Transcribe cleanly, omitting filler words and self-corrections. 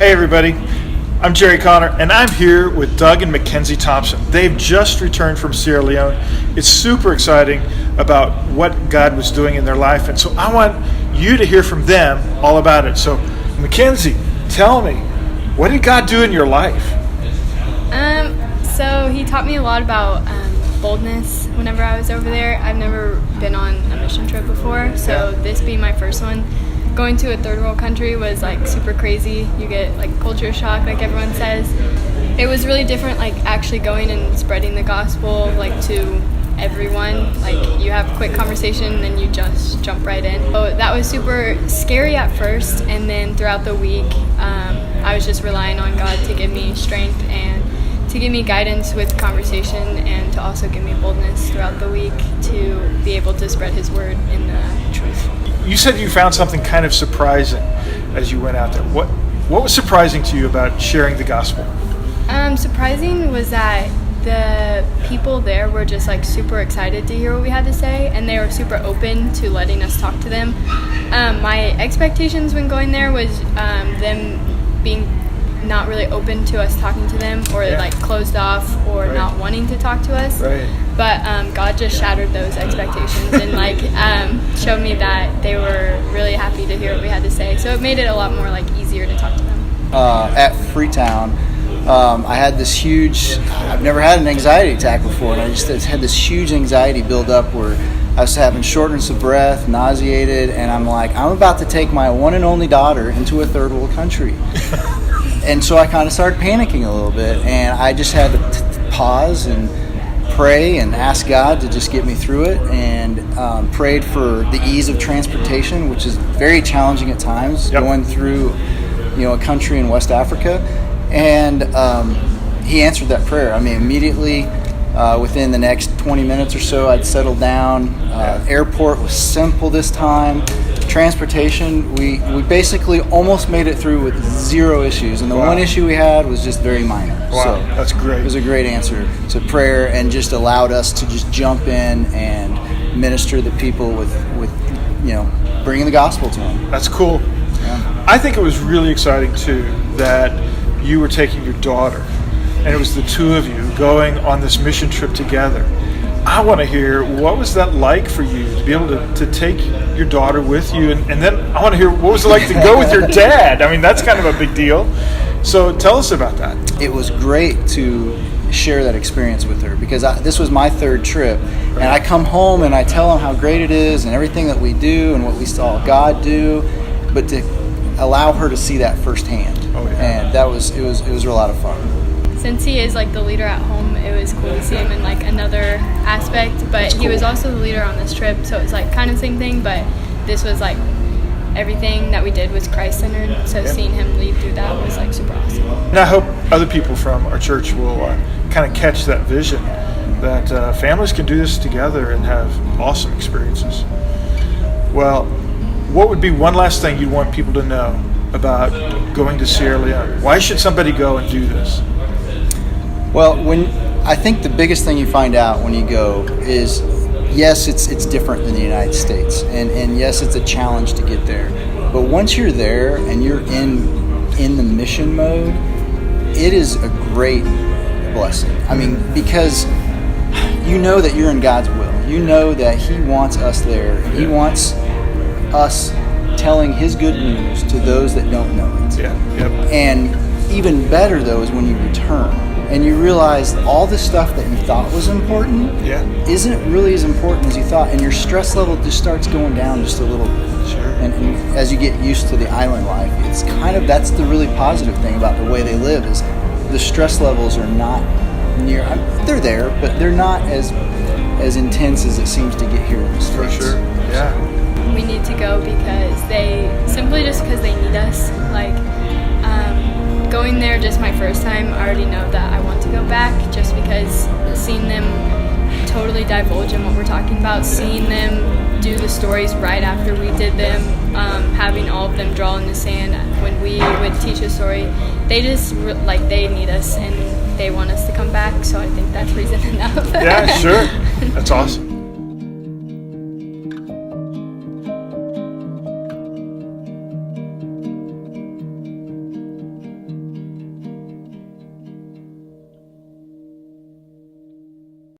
Hey everybody, I'm Jerry Connor and I'm here with Doug and Mackenzie Thompson. They've just returned from Sierra Leone. It's super exciting about what God was doing in their life, and so I want you to hear from them all about it. So Mackenzie, tell me, what did God do in your life? So he taught me a lot about boldness whenever I was over there. I've never been on a mission trip before, so this being my first one, going to a third world country was like super crazy. You get like culture shock, like everyone says. It was really different, like actually going and spreading the gospel like to everyone. Like you have quick conversation and then you just jump right in. So that was super scary at first, and then throughout the week I was just relying on God to give me strength and to give me guidance with conversation, and to also give me boldness throughout the week to be able to spread his word in the truth. You said you found something kind of surprising as you went out there. What was surprising to you about sharing the gospel? Surprising was that the people there were just like super excited to hear what we had to say, and they were super open to letting us talk to them. My expectations when going there was them being not really open to us talking to them, or like closed off, or not wanting to talk to us. But God just shattered those expectations and like showed me that they were really happy to hear what we had to say. So it made it a lot more like easier to talk to them. At Freetown, I had this huge, I've never had an anxiety attack before, and I just had this huge anxiety build up where I was having shortness of breath, nauseated, and I'm like, I'm about to take my one and only daughter into a third world country. And so I kind of started panicking a little bit, and I just had to pause and pray and ask God to just get me through it, and prayed for the ease of transportation, which is very challenging at times, going through a country in West Africa. And he answered that prayer. I mean, immediately within the next 20 minutes or so, I'd settled down. Airport was simple this time. Transportation, we basically almost made it through with zero issues, and the one issue we had was just very minor. Wow, so that's great. It was a great answer to prayer, and just allowed us to just jump in and minister to people with bringing the gospel to them. That's cool. Yeah. I think it was really exciting too that you were taking your daughter, and it was the two of you going on this mission trip together. I want to hear, what was that like for you to be able to take your daughter with you, and then I want to hear, what was it like to go with your dad? I mean, that's kind of a big deal. So tell us about that. It was great to share that experience with her, because this was my third trip, and I come home and I tell them how great it is and everything that we do and what we saw God do, but to allow her to see that firsthand. And it was a lot of fun. Since he is like the leader at home, it was cool to see him in like another aspect, but he was also the leader on this trip, so it was like kind of the same thing, but this was like everything that we did was Christ-centered, so seeing him lead through that was like super awesome. And I hope other people from our church will kind of catch that vision, that families can do this together and have awesome experiences. Well, what would be one last thing you want people to know about going to Sierra Leone? Why should somebody go and do this? Well, I think the biggest thing you find out when you go is, yes, it's different than the United States, and yes, it's a challenge to get there. But once you're there and you're in the mission mode, it is a great blessing. I mean, because you know that you're in God's will. You know that He wants us there. He wants us telling His good news to those that don't know it. And even better, though, is when you return and you realize all the stuff that you thought was important isn't really as important as you thought, and your stress level just starts going down just a little bit. And as you get used to the island life, it's that's the really positive thing about the way they live, is the stress levels are not near, they're there, but they're not as intense as it seems to get here in the States. For sure, yeah. We need to go because they need us. Like going there, just my first time, I already know that I want to go back, just because seeing them totally divulge in what we're talking about, seeing them do the stories right after we did them, having all of them draw in the sand when we would teach a story, they just they need us and they want us to come back, so I think that's reason enough. Yeah, sure. That's awesome.